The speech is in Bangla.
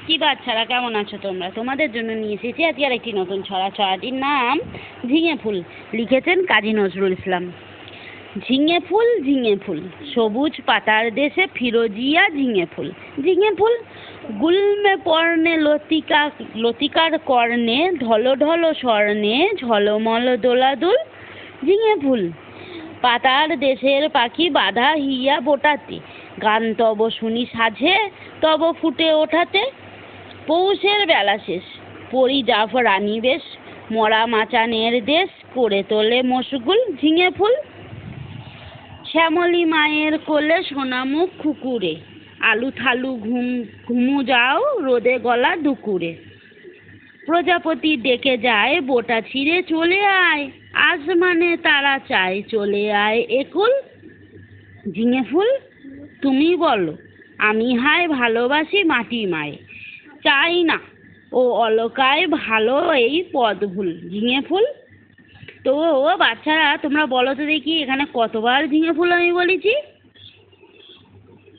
কি বাচ্চারা, কেমন আছো তোমরা? তোমাদের জন্য নিয়ে এসেছি আজকে আর একটি নতুন ছড়া। ছড়াটির নাম ঝিঙে ফুল। লিখেছেন কাজী নজরুল ইসলাম। ঝিঙে ফুল সবুজ পাতার দেশে ফিরোজিয়া ঝিঙে ফুল। ঝিঙে ফুল গুলমে পর্ণে লতিকার কর্ণে ঢলো ঢলো স্বর্ণে ঝলমল দোলাদুল। ঝিঙে ফুল পাতার দেশের পাখি বাধা হিয়া বোটাতে, গান তব শুনি সাঝে তব ফুটে ওঠাতে। পৌষের বেলা শেষ পরি জাফরানি বেশ, মরা মাচানের দেশ করে তোলে মশগুল। ঝিঙে ফুল শ্যামলী মায়ের কোলে সোনামুখ খুকুরে, আলু থালু ঘুমু যাও রোদে গলা দুকুরে। প্রজাপতি ডেকে যায় বোটা ছিঁড়ে চলে আয়, আসমানে তারা চায় চলে আয় একুল। ঝিঙে ফুল তুমি বলো আমি হায় ভালোবাসি মাটি মায়ে, চাই না ও অলকায় ভালো এই পদ ভুল। ঝিঙে ফুল তো বাচ্চারা তোমরা বলো তো দেখি এখানে কতবার ঝিঙে ফুল আমি বলেছি?